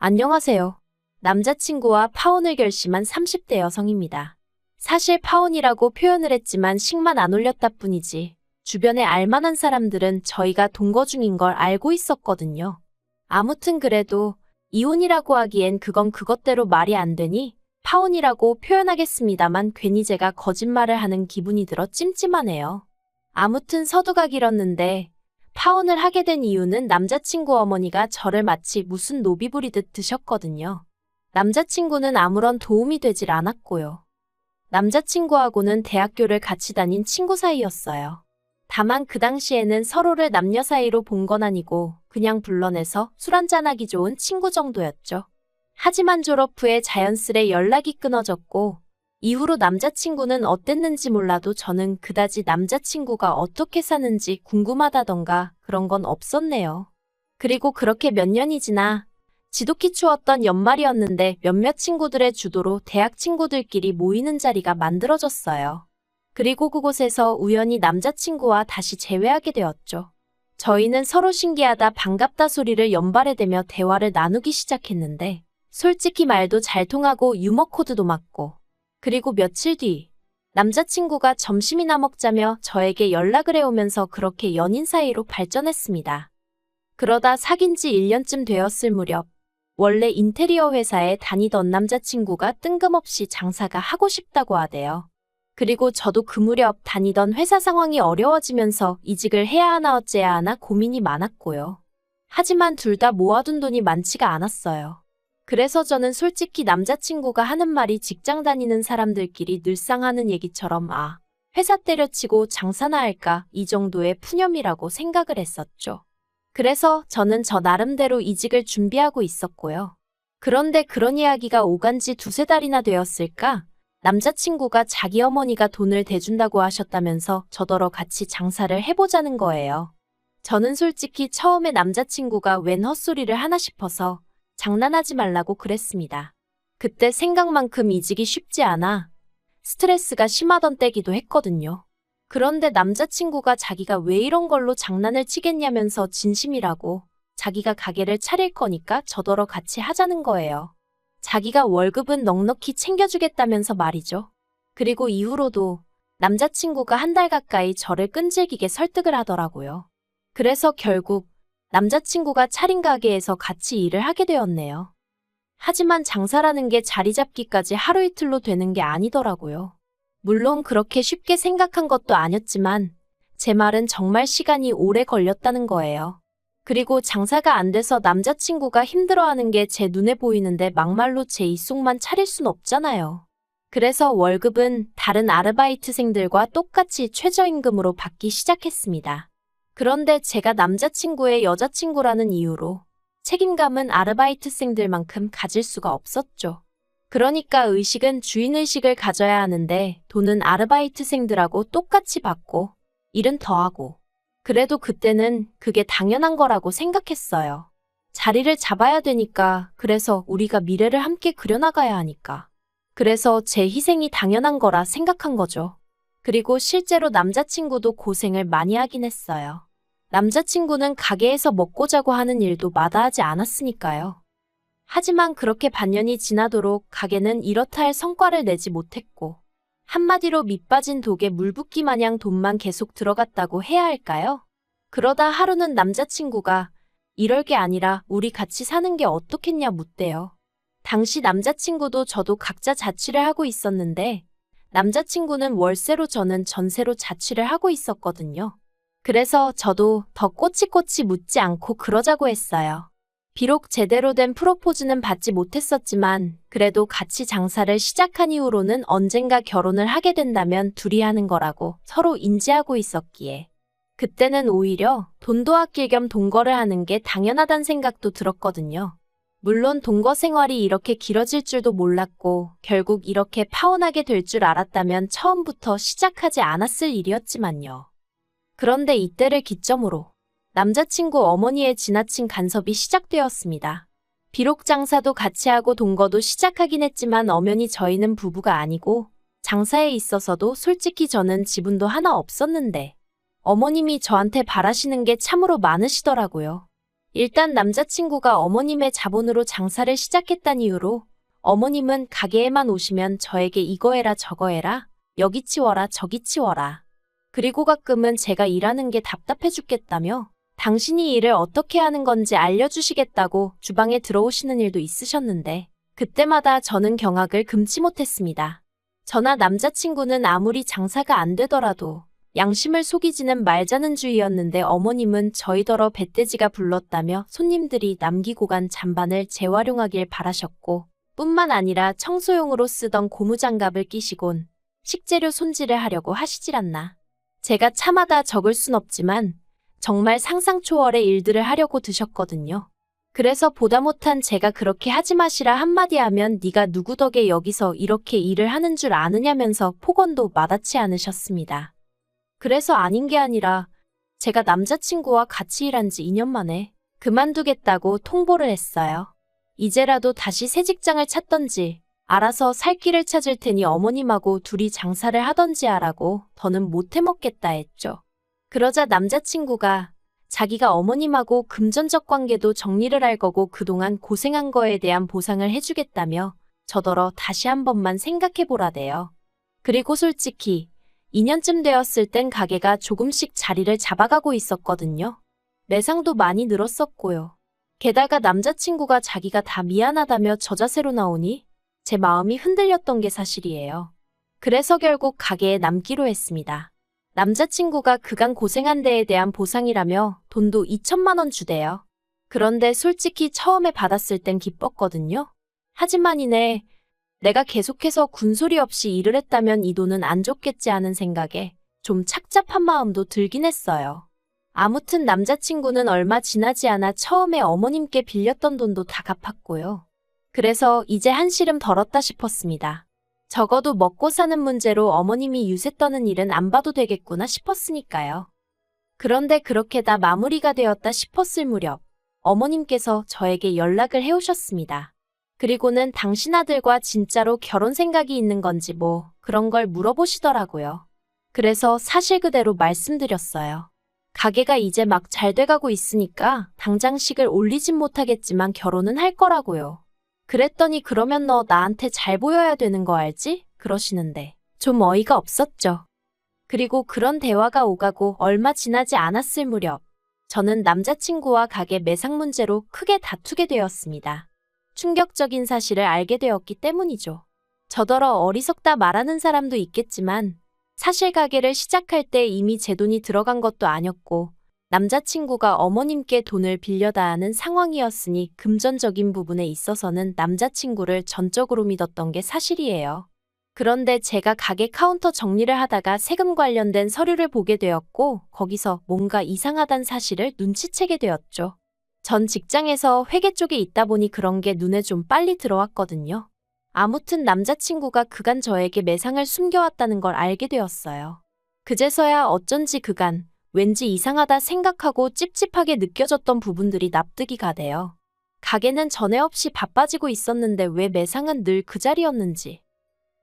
안녕하세요. 남자친구와 파혼을 결심한 30대 여성입니다. 사실 파혼이라고 표현을 했지만 식만 안 올렸다 뿐이지 주변에 알만한 사람들은 저희가 동거 중인 걸 알고 있었거든요. 아무튼 그래도 이혼이라고 하기엔 그건 그것대로 말이 안 되니 파혼이라고 표현하겠습니다만 괜히 제가 거짓말을 하는 기분이 들어 찜찜하네요. 아무튼 서두가 길었는데 파혼을 하게 된 이유는 남자친구 어머니가 저를 마치 무슨 노비 부리듯 드셨거든요. 남자친구는 아무런 도움이 되질 않았고요. 남자친구하고는 대학교를 같이 다닌 친구 사이였어요. 다만 그 당시에는 서로를 남녀 사이로 본 건 아니고 그냥 불러내서 술 한잔하기 좋은 친구 정도였죠. 하지만 졸업 후에 자연스레 연락이 끊어졌고 이후로 남자친구는 어땠는지 몰라도 저는 그다지 남자친구가 어떻게 사는지 궁금하다던가 그런 건 없었네요. 그리고 그렇게 몇 년이 지나 지독히 추웠던 연말이었는데 몇몇 친구들의 주도로 대학 친구들끼리 모이는 자리가 만들어졌어요. 그리고 그곳에서 우연히 남자친구와 다시 재회하게 되었죠. 저희는 서로 신기하다 반갑다 소리를 연발해대며 대화를 나누기 시작했는데 솔직히 말도 잘 통하고 유머 코드도 맞고 그리고 며칠 뒤 남자친구가 점심이나 먹자며 저에게 연락을 해오면서 그렇게 연인 사이로 발전했습니다. 그러다 사귄 지 1년쯤 되었을 무렵 원래 인테리어 회사에 다니던 남자친구가 뜬금없이 장사가 하고 싶다고 하대요. 그리고 저도 그 무렵 다니던 회사 상황이 어려워지면서 이직을 해야 하나 어째야 하나 고민이 많았고요. 하지만 둘 다 모아둔 돈이 많지가 않았어요. 그래서 저는 솔직히 남자친구가 하는 말이 직장 다니는 사람들끼리 늘상 하는 얘기처럼 회사 때려치고 장사나 할까 이 정도의 푸념이라고 생각을 했었죠. 그래서 저는 저 나름대로 이직을 준비하고 있었고요. 그런데 그런 이야기가 오간 지 두세 달이나 되었을까? 남자친구가 자기 어머니가 돈을 대준다고 하셨다면서 저더러 같이 장사를 해보자는 거예요. 저는 솔직히 처음에 남자친구가 웬 헛소리를 하나 싶어서 장난하지 말라고 그랬습니다. 그때 생각만큼 이직이 쉽지 않아 스트레스가 심하던 때기도 했거든요. 그런데 남자친구가 자기가 왜 이런 걸로 장난을 치겠냐면서 진심이라고 자기가 가게를 차릴 거니까 저더러 같이 하자는 거예요. 자기가 월급은 넉넉히 챙겨주겠다면서 말이죠. 그리고 이후로도 남자친구가 한 달 가까이 저를 끈질기게 설득을 하더라고요. 그래서 결국 남자친구가 차린 가게에서 같이 일을 하게 되었네요. 하지만 장사라는 게 자리 잡기까지 하루 이틀로 되는 게 아니더라고요. 물론 그렇게 쉽게 생각한 것도 아니었지만 제 말은 정말 시간이 오래 걸렸다는 거예요. 그리고 장사가 안 돼서 남자친구가 힘들어하는 게 제 눈에 보이는데 막말로 제 입속만 차릴 순 없잖아요. 그래서 월급은 다른 아르바이트생들과 똑같이 최저임금으로 받기 시작했습니다. 그런데 제가 남자친구의 여자친구라는 이유로 책임감은 아르바이트생들만큼 가질 수가 없었죠. 그러니까 의식은 주인의식을 가져야 하는데 돈은 아르바이트생들하고 똑같이 받고 일은 더하고 그래도 그때는 그게 당연한 거라고 생각했어요. 자리를 잡아야 되니까 그래서 우리가 미래를 함께 그려나가야 하니까 그래서 제 희생이 당연한 거라 생각한 거죠. 그리고 실제로 남자친구도 고생을 많이 하긴 했어요. 남자친구는 가게에서 먹고 자고 하는 일도 마다하지 않았으니까요. 하지만 그렇게 반년이 지나도록 가게는 이렇다 할 성과를 내지 못했고 한마디로 밑빠진 독에 물 붓기 마냥 돈만 계속 들어갔다고 해야 할까요? 그러다 하루는 남자친구가 이럴 게 아니라 우리 같이 사는 게 어떻겠냐 묻대요. 당시 남자친구도 저도 각자 자취를 하고 있었는데 남자친구는 월세로 저는 전세로 자취를 하고 있었거든요. 그래서 저도 더 꼬치꼬치 묻지 않고 그러자고 했어요. 비록 제대로 된 프로포즈는 받지 못했었지만 그래도 같이 장사를 시작한 이후로는 언젠가 결혼을 하게 된다면 둘이 하는 거라고 서로 인지하고 있었기에 그때는 오히려 돈도 아낄 겸 동거를 하는 게 당연하단 생각도 들었거든요. 물론 동거 생활이 이렇게 길어질 줄도 몰랐고 결국 이렇게 파혼하게 될 줄 알았다면 처음부터 시작하지 않았을 일이었지만요. 그런데 이때를 기점으로 남자친구 어머니의 지나친 간섭이 시작되었습니다. 비록 장사도 같이 하고 동거도 시작하긴 했지만 엄연히 저희는 부부가 아니고 장사에 있어서도 솔직히 저는 지분도 하나 없었는데 어머님이 저한테 바라시는 게 참으로 많으시더라고요. 일단 남자친구가 어머님의 자본으로 장사를 시작했다는 이유로 어머님은 가게에만 오시면 저에게 이거 해라 저거 해라, 여기 치워라 저기 치워라. 그리고 가끔은 제가 일하는 게 답답해 죽겠다며 당신이 일을 어떻게 하는 건지 알려주시겠다고 주방에 들어오시는 일도 있으셨는데 그때마다 저는 경악을 금치 못했습니다. 저나 남자친구는 아무리 장사가 안 되더라도 양심을 속이지는 말자는 주의였는데 어머님은 저희더러 배떼지가 불렀다며 손님들이 남기고 간 잔반을 재활용하길 바라셨고 뿐만 아니라 청소용으로 쓰던 고무장갑을 끼시곤 식재료 손질을 하려고 하시질 않나. 제가 참아다 적을 순 없지만 정말 상상 초월의 일들을 하려고 드셨거든요. 그래서 보다 못한 제가 그렇게 하지 마시라 한마디 하면 네가 누구 덕에 여기서 이렇게 일을 하는 줄 아느냐면서 폭언도 마다치 않으셨습니다. 그래서 아닌 게 아니라 제가 남자친구와 같이 일한 지 2년 만에 그만두겠다고 통보를 했어요. 이제라도 다시 새 직장을 찾던지 알아서 살 길을 찾을 테니 어머님하고 둘이 장사를 하던지 하라고 더는 못 해먹겠다 했죠. 그러자 남자친구가 자기가 어머님하고 금전적 관계도 정리를 할 거고 그동안 고생한 거에 대한 보상을 해주겠다며 저더러 다시 한 번만 생각해보라대요. 그리고 솔직히 2년쯤 되었을 땐 가게가 조금씩 자리를 잡아가고 있었거든요. 매상도 많이 늘었었고요. 게다가 남자친구가 자기가 다 미안하다며 저자세로 나오니 제 마음이 흔들렸던 게 사실이에요. 그래서 결국 가게에 남기로 했습니다. 남자친구가 그간 고생한 데에 대한 보상이라며 돈도 2천만 원 주대요. 그런데 솔직히 처음에 받았을 땐 기뻤거든요. 하지만 이내 내가 계속해서 군소리 없이 일을 했다면 이 돈은 안 줬겠지 하는 생각에 좀 착잡한 마음도 들긴 했어요. 아무튼 남자친구는 얼마 지나지 않아 처음에 어머님께 빌렸던 돈도 다 갚았고요. 그래서 이제 한시름 덜었다 싶었습니다. 적어도 먹고 사는 문제로 어머님이 유세 떠는 일은 안 봐도 되겠구나 싶었으니까요. 그런데 그렇게 다 마무리가 되었다 싶었을 무렵 어머님께서 저에게 연락을 해오셨습니다. 그리고는 당신 아들과 진짜로 결혼 생각이 있는 건지 뭐 그런 걸 물어보시더라고요. 그래서 사실 그대로 말씀드렸어요. 가게가 이제 막 잘 돼가고 있으니까 당장식을 올리진 못하겠지만 결혼은 할 거라고요. 그랬더니 그러면 너 나한테 잘 보여야 되는 거 알지? 그러시는데 좀 어이가 없었죠. 그리고 그런 대화가 오가고 얼마 지나지 않았을 무렵 저는 남자친구와 가게 매상 문제로 크게 다투게 되었습니다. 충격적인 사실을 알게 되었기 때문이죠. 저더러 어리석다 말하는 사람도 있겠지만 사실 가게를 시작할 때 이미 제 돈이 들어간 것도 아니었고 남자친구가 어머님께 돈을 빌려다 하는 상황이었으니 금전적인 부분에 있어서는 남자친구를 전적으로 믿었던 게 사실이에요. 그런데 제가 가게 카운터 정리를 하다가 세금 관련된 서류를 보게 되었고 거기서 뭔가 이상하단 사실을 눈치채게 되었죠. 전 직장에서 회계 쪽에 있다 보니 그런 게 눈에 좀 빨리 들어왔거든요. 아무튼 남자친구가 그간 저에게 매상을 숨겨왔다는 걸 알게 되었어요. 그제서야 어쩐지 그간 왠지 이상하다 생각하고 찝찝하게 느껴졌던 부분들이 납득이 가대요. 가게는 전에 없이 바빠지고 있었는데 왜 매상은 늘 그 자리였는지.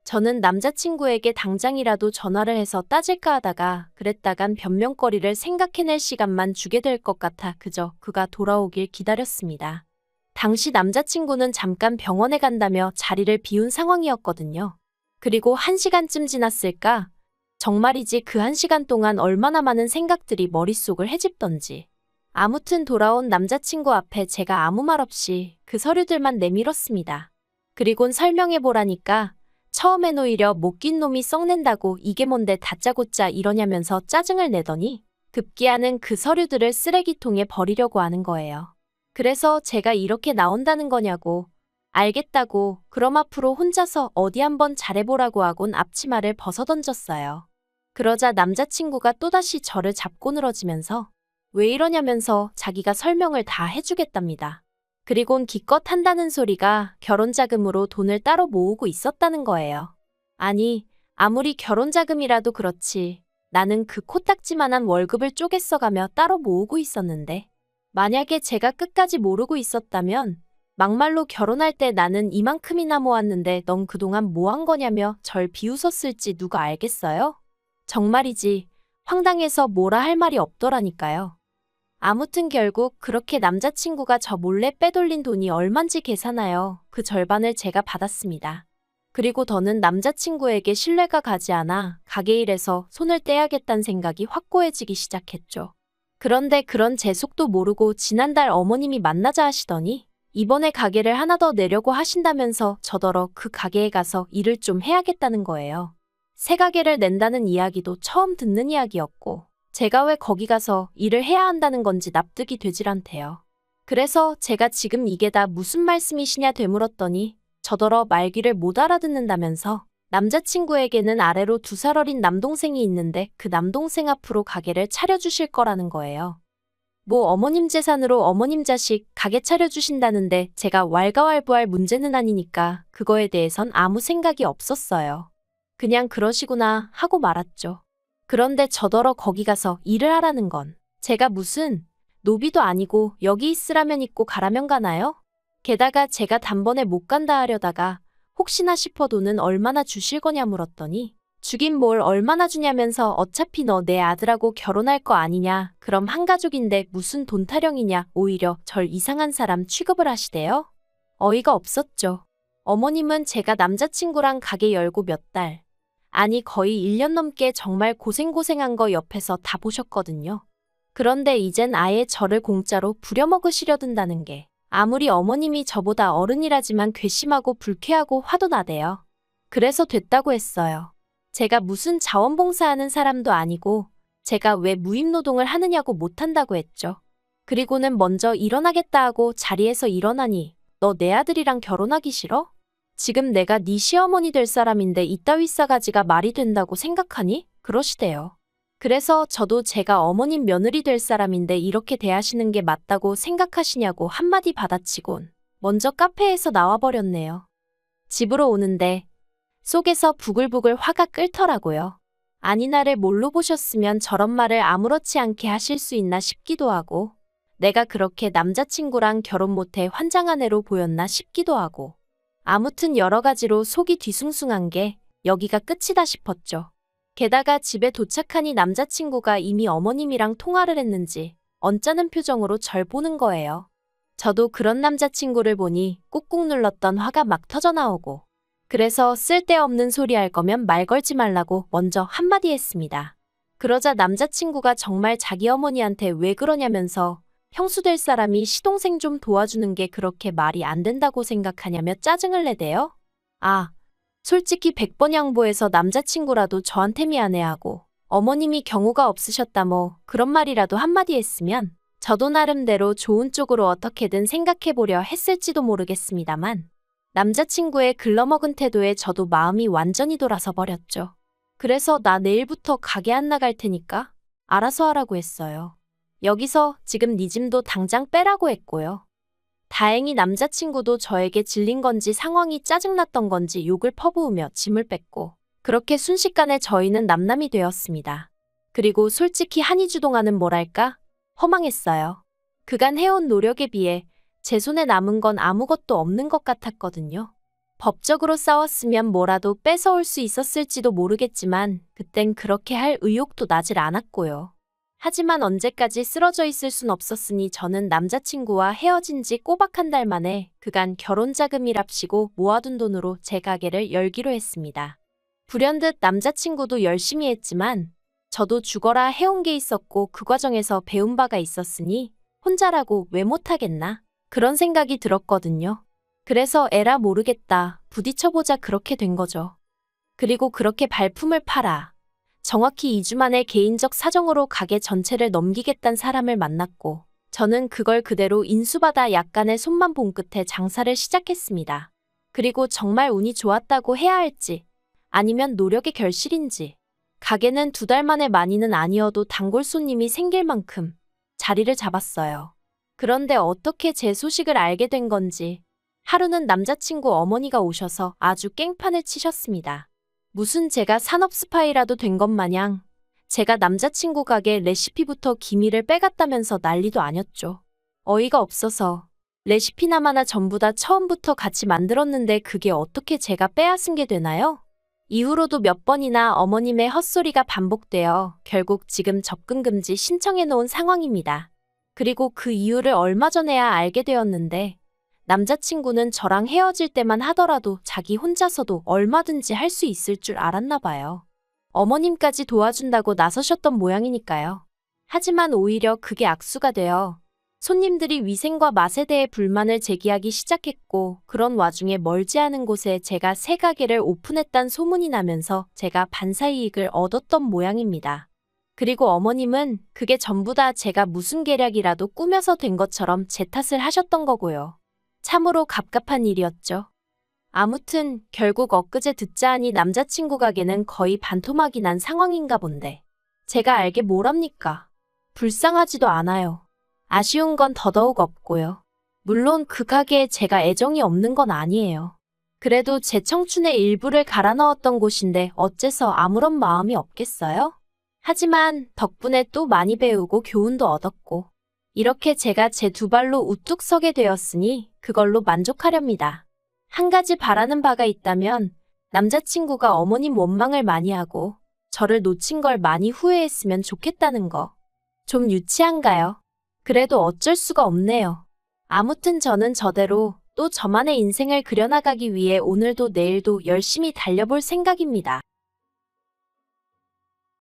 저는 남자친구에게 당장이라도 전화를 해서 따질까 하다가 그랬다간 변명거리를 생각해낼 시간만 주게 될 것 같아 그저 그가 돌아오길 기다렸습니다. 당시 남자친구는 잠깐 병원에 간다며 자리를 비운 상황이었거든요. 그리고 1시간쯤 지났을까? 정말이지 그 1시간 동안 얼마나 많은 생각들이 머릿속을 헤집던지. 아무튼 돌아온 남자친구 앞에 제가 아무 말 없이 그 서류들만 내밀었습니다. 그리곤 설명해보라니까 처음엔 오히려 못 낀 놈이 썩낸다고 이게 뭔데 다짜고짜 이러냐면서 짜증을 내더니 급기야는 그 서류들을 쓰레기통에 버리려고 하는 거예요. 그래서 제가 이렇게 나온다는 거냐고. 알겠다고 그럼 앞으로 혼자서 어디 한번 잘해보라고 하곤 앞치마를 벗어던졌어요. 그러자 남자친구가 또다시 저를 잡고 늘어지면서 왜 이러냐면서 자기가 설명을 다 해주겠답니다. 그리곤 기껏 한다는 소리가 결혼자금으로 돈을 따로 모으고 있었다는 거예요. 아니, 아무리 결혼자금이라도 그렇지. 나는 그 코딱지만한 월급을 쪼개 써가며 따로 모으고 있었는데 만약에 제가 끝까지 모르고 있었다면 막말로 결혼할 때 나는 이만큼이나 모았는데 넌 그동안 뭐 한 거냐며 절 비웃었을지 누가 알겠어요? 정말이지 황당해서 뭐라 할 말이 없더라니까요. 아무튼 결국 그렇게 남자친구가 저 몰래 빼돌린 돈이 얼만지 계산하여 그 절반을 제가 받았습니다. 그리고 더는 남자친구에게 신뢰가 가지 않아 가게 일에서 손을 떼야겠다는 생각이 확고해지기 시작했죠. 그런데 그런 제 속도 모르고 지난달 어머님이 만나자 하시더니 이번에 가게를 하나 더 내려고 하신다면서 저더러 그 가게에 가서 일을 좀 해야겠다는 거예요. 새 가게를 낸다는 이야기도 처음 듣는 이야기였고 제가 왜 거기 가서 일을 해야 한다는 건지 납득이 되질 않대요. 그래서 제가 지금 이게 다 무슨 말씀이시냐 되물었더니 저더러 말귀를 못 알아듣는다면서 남자친구에게는 아래로 2살 어린 남동생이 있는데 그 남동생 앞으로 가게를 차려주실 거라는 거예요. 뭐 어머님 재산으로 어머님 자식 가게 차려주신다는데 제가 왈가왈부할 문제는 아니니까 그거에 대해선 아무 생각이 없었어요. 그냥 그러시구나 하고 말았죠. 그런데 저더러 거기 가서 일을 하라는 건 제가 무슨 노비도 아니고 여기 있으라면 있고 가라면 가나요? 게다가 제가 단번에 못 간다 하려다가 혹시나 싶어 돈은 얼마나 주실 거냐 물었더니 주긴 뭘 얼마나 주냐면서 어차피 너 내 아들하고 결혼할 거 아니냐. 그럼 한 가족인데 무슨 돈 타령이냐. 오히려 절 이상한 사람 취급을 하시대요. 어이가 없었죠. 어머님은 제가 남자친구랑 가게 열고 몇 달, 아니 거의 1년 넘게 정말 고생고생한 거 옆에서 다 보셨거든요. 그런데 이젠 아예 저를 공짜로 부려먹으시려든다는 게 아무리 어머님이 저보다 어른이라지만 괘씸하고 불쾌하고 화도 나대요. 그래서 됐다고 했어요. 제가 무슨 자원봉사하는 사람도 아니고 제가 왜 무임노동을 하느냐고 못한다고 했죠. 그리고는 먼저 일어나겠다 하고 자리에서 일어나니 너 내 아들이랑 결혼하기 싫어? 지금 내가 네 시어머니 될 사람인데 이따위 싸가지가 말이 된다고 생각하니? 그러시대요. 그래서 저도 제가 어머님 며느리 될 사람인데 이렇게 대하시는 게 맞다고 생각하시냐고 한마디 받아치곤 먼저 카페에서 나와버렸네요. 집으로 오는데 속에서 부글부글 화가 끓더라고요. 아니 나를 뭘로 보셨으면 저런 말을 아무렇지 않게 하실 수 있나 싶기도 하고 내가 그렇게 남자친구랑 결혼 못해 환장한 애로 보였나 싶기도 하고 아무튼 여러 가지로 속이 뒤숭숭한 게 여기가 끝이다 싶었죠. 게다가 집에 도착하니 남자친구가 이미 어머님이랑 통화를 했는지 언짢은 표정으로 절 보는 거예요. 저도 그런 남자친구를 보니 꾹꾹 눌렀던 화가 막 터져나오고 그래서 쓸데없는 소리 할 거면 말 걸지 말라고 먼저 한마디 했습니다. 그러자 남자친구가 정말 자기 어머니한테 왜 그러냐면서 형수 될 사람이 시동생 좀 도와주는 게 그렇게 말이 안 된다고 생각하냐며 짜증을 내대요. 아, 솔직히 100번 양보해서 남자친구라도 저한테 미안해하고 어머님이 경우가 없으셨다 뭐 그런 말이라도 한마디 했으면 저도 나름대로 좋은 쪽으로 어떻게든 생각해보려 했을지도 모르겠습니다만 남자친구의 글러먹은 태도에 저도 마음이 완전히 돌아서 버렸죠. 그래서 나 내일부터 가게 안 나갈 테니까 알아서 하라고 했어요. 여기서 지금 네 짐도 당장 빼라고 했고요. 다행히 남자친구도 저에게 질린 건지 상황이 짜증났던 건지 욕을 퍼부으며 짐을 뺐고 그렇게 순식간에 저희는 남남이 되었습니다. 그리고 솔직히 한이주동안은 뭐랄까? 허망했어요. 그간 해온 노력에 비해 제 손에 남은 건 아무것도 없는 것 같았거든요. 법적으로 싸웠으면 뭐라도 뺏어올 수 있었을지도 모르겠지만 그땐 그렇게 할 의욕도 나질 않았고요. 하지만 언제까지 쓰러져 있을 순 없었으니 저는 남자친구와 헤어진 지 꼬박 한 달 만에 그간 결혼자금이랍시고 모아둔 돈으로 제 가게를 열기로 했습니다. 불현듯 남자친구도 열심히 했지만 저도 죽어라 해온 게 있었고 그 과정에서 배운 바가 있었으니 혼자라고 왜 못하겠나 그런 생각이 들었거든요. 그래서 에라 모르겠다 부딪혀보자 그렇게 된 거죠. 그리고 그렇게 발품을 팔아 정확히 2주 만에 개인적 사정으로 가게 전체를 넘기겠다는 사람을 만났고 저는 그걸 그대로 인수받아 약간의 손만 본 끝에 장사를 시작했습니다. 그리고 정말 운이 좋았다고 해야 할지 아니면 노력의 결실인지 가게는 2달 만에 많이는 아니어도 단골 손님이 생길 만큼 자리를 잡았어요. 그런데 어떻게 제 소식을 알게 된 건지 하루는 남자친구 어머니가 오셔서 아주 깽판을 치셨습니다. 무슨 제가 산업 스파이라도 된 것 마냥 제가 남자친구 가게 레시피부터 기밀을 빼갔다면서 난리도 아녔죠. 어이가 없어서 레시피나마나 전부 다 처음부터 같이 만들었는데 그게 어떻게 제가 빼앗은 게 되나요? 이후로도 몇 번이나 어머님의 헛소리가 반복되어 결국 지금 접근 금지 신청해 놓은 상황입니다. 그리고 그 이유를 얼마 전에야 알게 되었는데 남자친구는 저랑 헤어질 때만 하더라도 자기 혼자서도 얼마든지 할 수 있을 줄 알았나 봐요. 어머님까지 도와준다고 나서셨던 모양이니까요. 하지만 오히려 그게 악수가 되어 손님들이 위생과 맛에 대해 불만을 제기하기 시작했고 그런 와중에 멀지 않은 곳에 제가 새 가게를 오픈했단 소문이 나면서 제가 반사이익을 얻었던 모양입니다. 그리고 어머님은 그게 전부 다 제가 무슨 계략이라도 꾸며서 된 것처럼 제 탓을 하셨던 거고요. 참으로 갑갑한 일이었죠. 아무튼 결국 엊그제 듣자 하니 남자친구 가게는 거의 반토막이 난 상황인가 본데. 제가 알게 뭐랍니까? 불쌍하지도 않아요. 아쉬운 건 더더욱 없고요. 물론 그 가게에 제가 애정이 없는 건 아니에요. 그래도 제 청춘의 일부를 갈아 넣었던 곳인데 어째서 아무런 마음이 없겠어요? 하지만 덕분에 또 많이 배우고 교훈도 얻었고 이렇게 제가 제 두 발로 우뚝 서게 되었으니 그걸로 만족하렵니다. 한 가지 바라는 바가 있다면 남자친구가 어머님 원망을 많이 하고 저를 놓친 걸 많이 후회했으면 좋겠다는 거. 좀 유치한가요? 그래도 어쩔 수가 없네요. 아무튼 저는 저대로 또 저만의 인생을 그려나가기 위해 오늘도 내일도 열심히 달려볼 생각입니다.